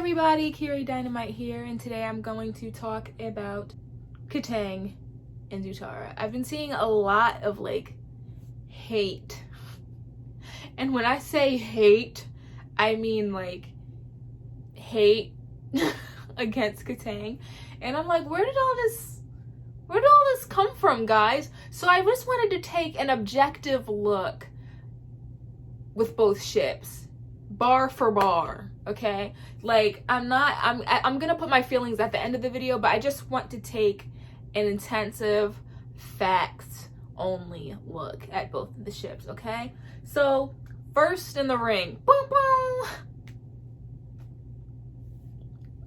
everybody, Kiri Dynamite here, and today I'm going to talk about Kataang and Zutara. I've been seeing a lot of hate, and when I say hate, I mean hate against Kataang, and I'm like, where did all this come from, guys? So I just wanted to take an objective look with both ships, bar for bar, okay? I'm gonna put my feelings at the end of the video, but I just want to take an intensive, facts only look at both of the ships, okay? So first in the ring, boom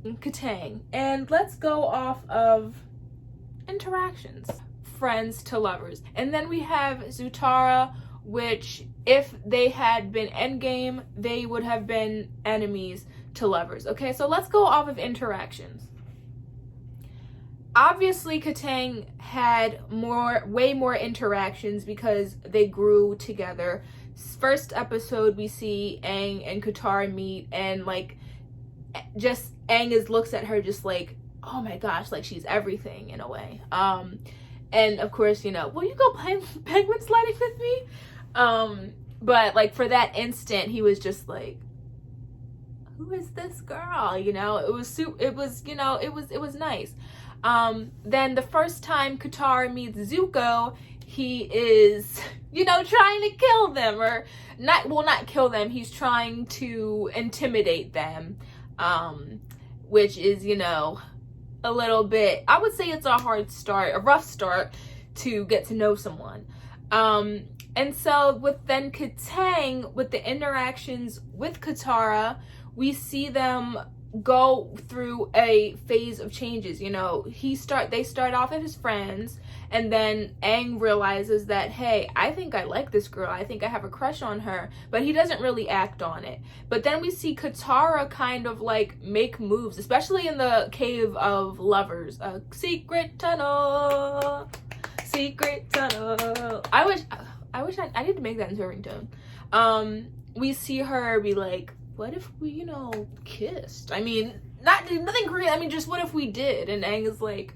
boom, Kataang, and let's go off of interactions, friends to lovers, and then we have Zutara, which if they had been endgame, they would have been enemies to lovers. Okay, so let's go off of interactions. Obviously, Kataang had way more interactions because they grew together. First episode, we see Aang and Katara meet, and just Aang looks at her just like, oh my gosh, she's everything in a way. And of course, will you go penguin sliding with me? But for that instant, he was just like, who is this girl? It was nice. Then the first time Katara meets Zuko, he is, trying to kill them, or not kill them. He's trying to intimidate them, which is, a little bit, I would say it's a rough start to get to know someone. And so with then Kataang, with the interactions with Katara, we see them go through a phase of changes. They start off as friends, and then Aang realizes that, hey, I think I like this girl. I think I have a crush on her, but he doesn't really act on it. But then we see Katara kind of make moves, especially in the Cave of Lovers, a secret tunnel. I wish I need to make that into a ringtone. We see her be like, what if we, kissed? I mean, nothing great. I mean, just what if we did? And Aang is like,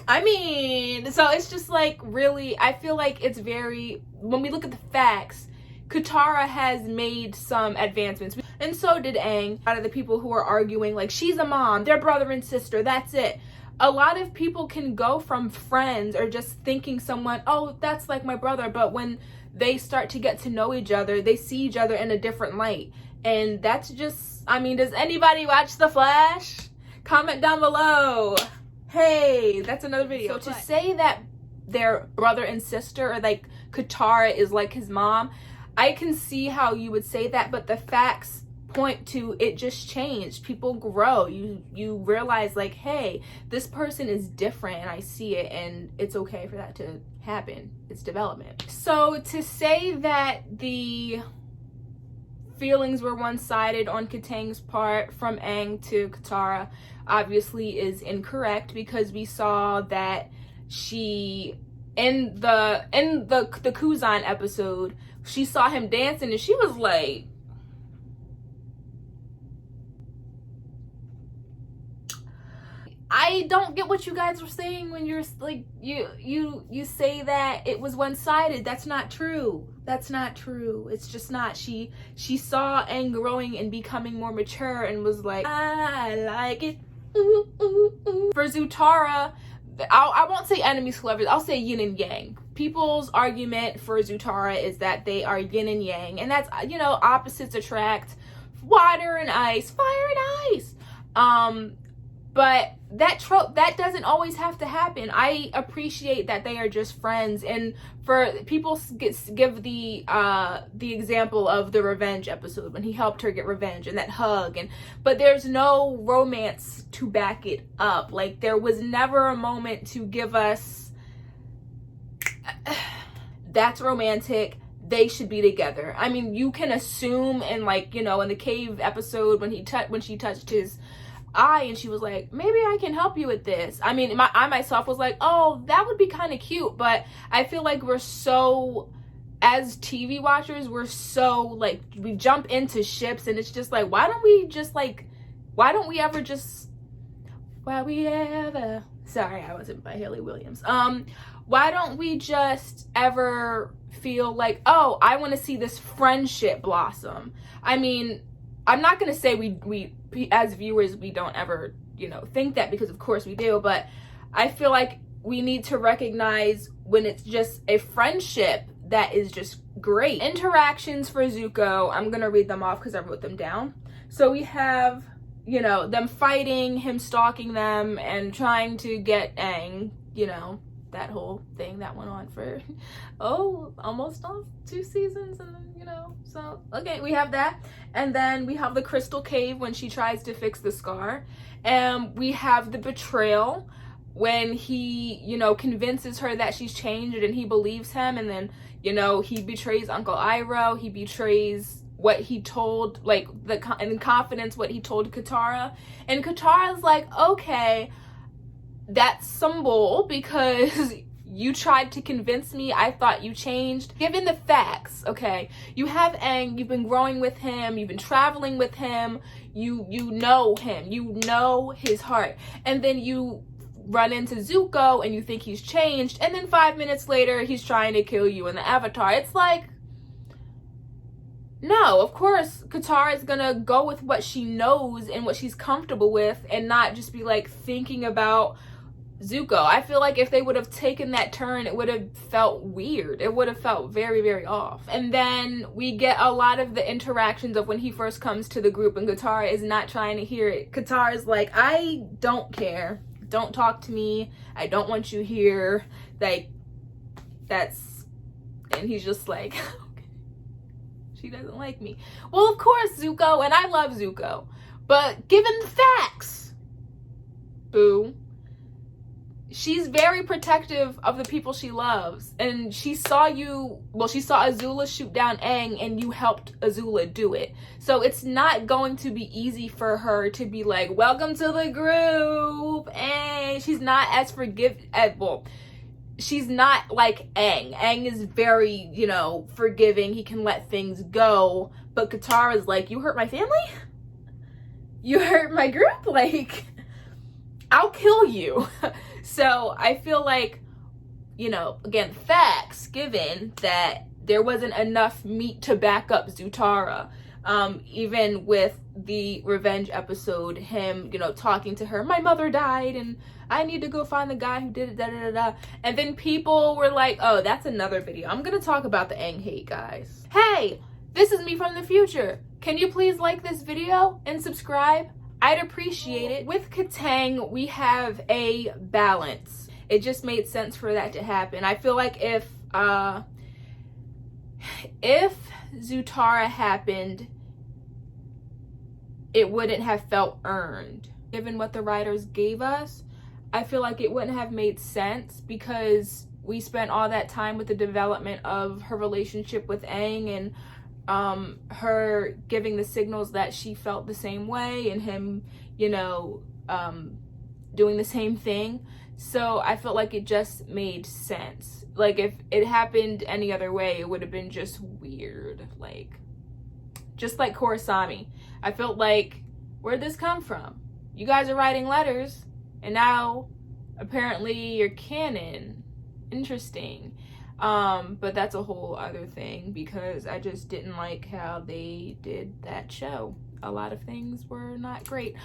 so it's just really, I feel like it's very, when we look at the facts, Katara has made some advancements, and so did Aang. A lot of the people who are arguing, she's a mom, they're brother and sister, that's it. A lot of people can go from friends or just thinking someone, oh, that's like my brother, but when they start to get to know each other, they see each other in a different light. And that's just, does anybody watch The Flash? Comment down below. Hey, that's another video. So to say that they're brother and sister, or Katara is like his mom, I can see how you would say that, but the facts point to it just changed. People grow. You realize hey, this person is different, and I see it, and it's okay for that to happen. It's development. So to say that the feelings were one-sided on Kataang's part from Aang to Katara obviously is incorrect, because we saw that she in the Kuzan episode, she saw him dancing and she was like, I don't get what you guys were saying when you're you say that it was one-sided. That's not true. That's not true. It's just not. She saw Aang growing and becoming more mature and was like, I like it. Ooh, ooh, ooh. For Zutara, I won't say enemies to lovers, I'll say yin and yang. People's argument for Zutara is that they are yin and yang, and that's, opposites attract, water and ice, fire and ice. But that doesn't always have to happen. I appreciate that they are just friends, and for people give the example of the revenge episode when he helped her get revenge and that hug, but there's no romance to back it up. There was never a moment to give us that's romantic, they should be together. You can assume in in the cave episode when she touched his eye and she was like, maybe I can help you with this. I myself was like, oh, that would be kind of cute, but I feel like we're so as TV watchers, we're so like, we jump into ships and it's just like, why don't we just like why don't we ever just, why we ever, sorry, I wasn't by Haley Williams. Why don't we just ever feel like, oh, I want to see this friendship blossom? I mean, I'm not going to say we as viewers, we don't ever, you know, think that, because of course we do, but I feel like we need to recognize when it's just a friendship that is just great. Interactions for Zuko, I'm going to read them off because I wrote them down. So we have, you know, them fighting, him stalking them, and trying to get Aang, you know, that whole thing that went on for, almost 2 seasons, and then, you know, so, okay, we have that. And then we have the Crystal Cave when she tries to fix the scar. And we have the betrayal when he, you know, convinces her that she's changed and he believes him, and then, you know, he betrays Uncle Iroh, he betrays what he told, like, in confidence, what he told Katara. And Katara's like, okay, that's some bull, because you tried to convince me, I thought you changed. Given the facts, okay, you have Aang, you've been growing with him, you've been traveling with him, you know him, you know his heart, and then you run into Zuko and you think he's changed, and then 5 minutes later he's trying to kill you in the Avatar. It's like, no, of course Katara is gonna go with what she knows and what she's comfortable with, and not just be like thinking about Zuko. I feel like if they would have taken that turn, it would have felt weird. It would have felt very, very off. And then we get a lot of the interactions of when he first comes to the group and Katara is not trying to hear it. Katara's like, I don't care. Don't talk to me. I don't want you here. Like, that's... And he's just like, okay, she doesn't like me. Well, of course, Zuko, and I love Zuko, but given the facts, boo, she's very protective of the people she loves, and she saw Azula shoot down Aang, and you helped Azula do it. So it's not going to be easy for her to be like, welcome to the group, and she's not as she's not like Aang. Aang is very, you know, forgiving, he can let things go, but Katara's like, you hurt my family? You hurt my group? Like, I'll kill you. So I feel like, you know, again, facts, given that there wasn't enough meat to back up Zutara. Even with the revenge episode, him, you know, talking to her, my mother died and I need to go find the guy who did it, da da da da. And then people were like, oh, that's another video. I'm gonna talk about the Aang hate, guys. Hey, this is me from the future. Can you please like this video and subscribe? I'd appreciate it. With Kataang, we have a balance. It just made sense for that to happen. I feel like if Zutara happened, it wouldn't have felt earned. Given what the writers gave us, I feel like it wouldn't have made sense, because we spent all that time with the development of her relationship with Aang, and her giving the signals that she felt the same way, and him, you know, doing the same thing. So I felt like it just made sense. Like, if it happened any other way, it would have been just weird. Like, just like Korosami. I felt like, where'd this come from? You guys are writing letters, and now apparently you're canon. Interesting. But that's a whole other thing, because I just didn't like how they did that show. A lot of things were not great.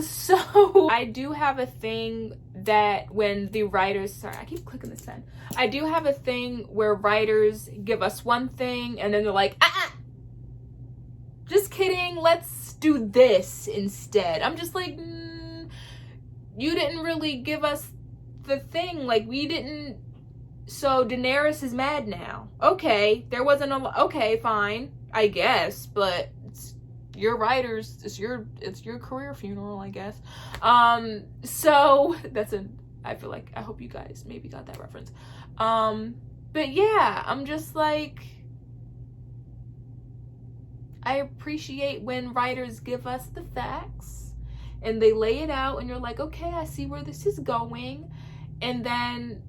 So I do have a thing that when the writers, sorry, I keep clicking this pen. I do have a thing where writers give us one thing and then they're like, just kidding, let's do this instead. I'm just like, you didn't really give us the thing. Like, we didn't. So Daenerys is mad now. Okay, there wasn't a, okay, fine, I guess, but it's your writers, it's your career funeral, I guess. So that's I feel like, I hope you guys maybe got that reference. But yeah, I'm just like, I appreciate when writers give us the facts and they lay it out and you're like, okay, I see where this is going. And then,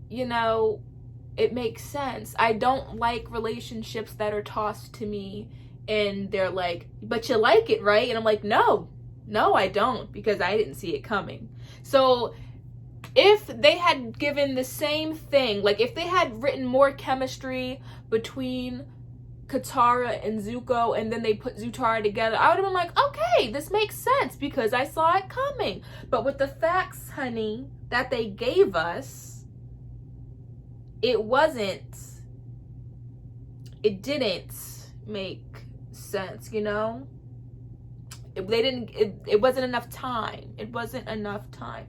you know, it makes sense. I don't like relationships that are tossed to me and they're like, but you like it, right? And I'm like, no, No, I don't, because I didn't see it coming. So if they had given the same thing, like if they had written more chemistry between Katara and Zuko, and then they put Zutara together, I would have been like, okay, this makes sense because I saw it coming. But with the facts, honey, that they gave us, it didn't make sense, you know? It wasn't enough time. It wasn't enough time.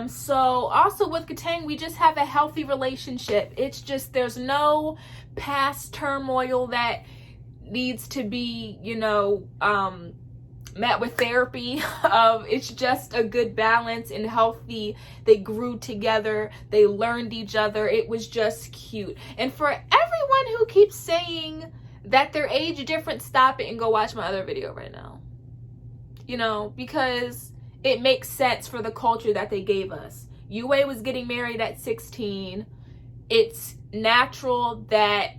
So also with Kataang, we just have a healthy relationship. It's just, there's no past turmoil that needs to be, you know, met with therapy. It's just a good balance and healthy. They grew together. They learned each other. It was just cute. And for everyone who keeps saying that they're age different, stop it and go watch my other video right now. You know, because it makes sense for the culture that they gave us. Yue was getting married at 16. It's natural that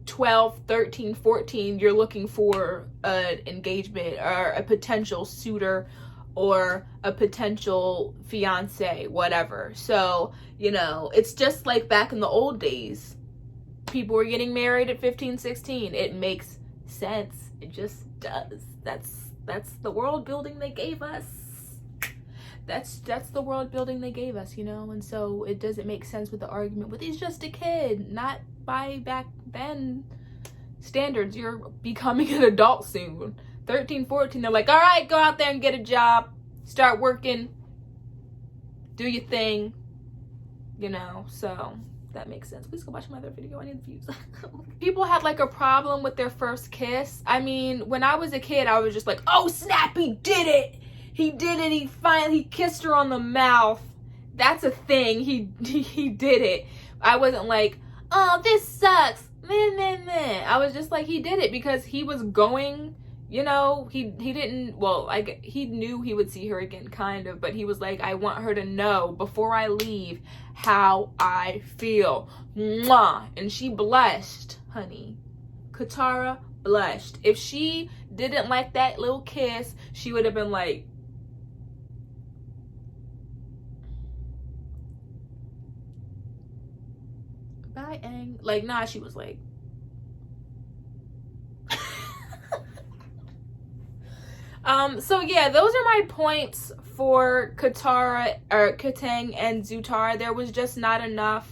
12, 13, 14, you're looking for an engagement or a potential suitor or a potential fiance, whatever. So, you know, it's just like back in the old days. People were getting married at 15, 16. It makes sense. It just does. That's the world building they gave us. That's the world building they gave us, you know? And so it doesn't make sense with the argument with, he's just a kid, not by back then standards. You're becoming an adult soon. 13, 14, they're like, all right, go out there and get a job, start working, do your thing, you know? So that makes sense. Please go watch my other video. I need views. People had like a problem with their first kiss. I mean, when I was a kid, I was just like, oh snap, he did it. He did it. He kissed her on the mouth. That's a thing. He did it. I wasn't like, oh, this sucks. Meh, meh, meh. I was just like, he did it because he was going, you know, he didn't, well, like, he knew he would see her again, kind of, but he was like, I want her to know before I leave how I feel. Mwah. And she blushed, honey. Katara blushed. If she didn't like that little kiss, she would have been like, bye, Aang. Like, nah, she was like, so yeah, those are my points for Kataang and Zutara. There was just not enough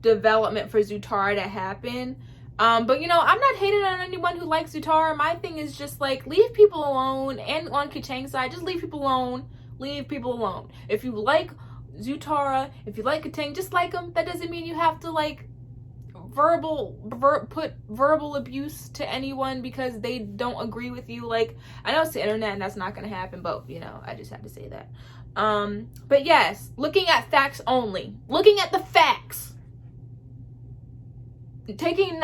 development for Zutara to happen. But you know, I'm not hating on anyone who likes Zutara. My thing is just like, leave people alone. And on Kataang's side, just leave people alone. Leave people alone. If you like Zutara, if you like Kataang, just like them. That doesn't mean you have to like put verbal abuse to anyone because they don't agree with you. Like, I know it's the internet and that's not gonna happen, but you know, I just had to say that. But yes, looking at facts only, looking at the facts, taking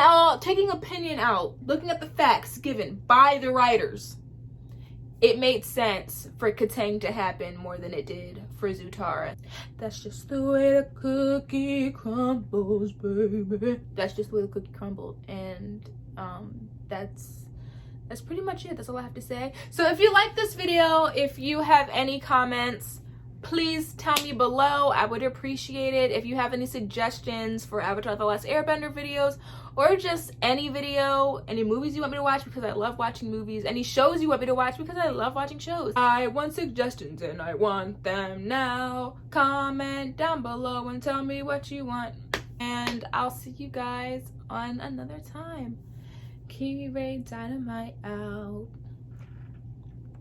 opinion out, looking at the facts given by the writers, it made sense for Kataang to happen more than it did for Zutara. That's just the way the cookie crumbles, baby. That's just the way the cookie crumbled. And that's pretty much it. That's all I have to say. So if you like this video, if you have any comments, please tell me below. I would appreciate it. If you have any suggestions for Avatar: The Last Airbender videos, or just any video, any movies you want me to watch because I love watching movies, any shows you want me to watch because I love watching shows. I want suggestions and I want them now. Comment down below and tell me what you want. And I'll see you guys on another time. Kiwi Ray Dynamite out.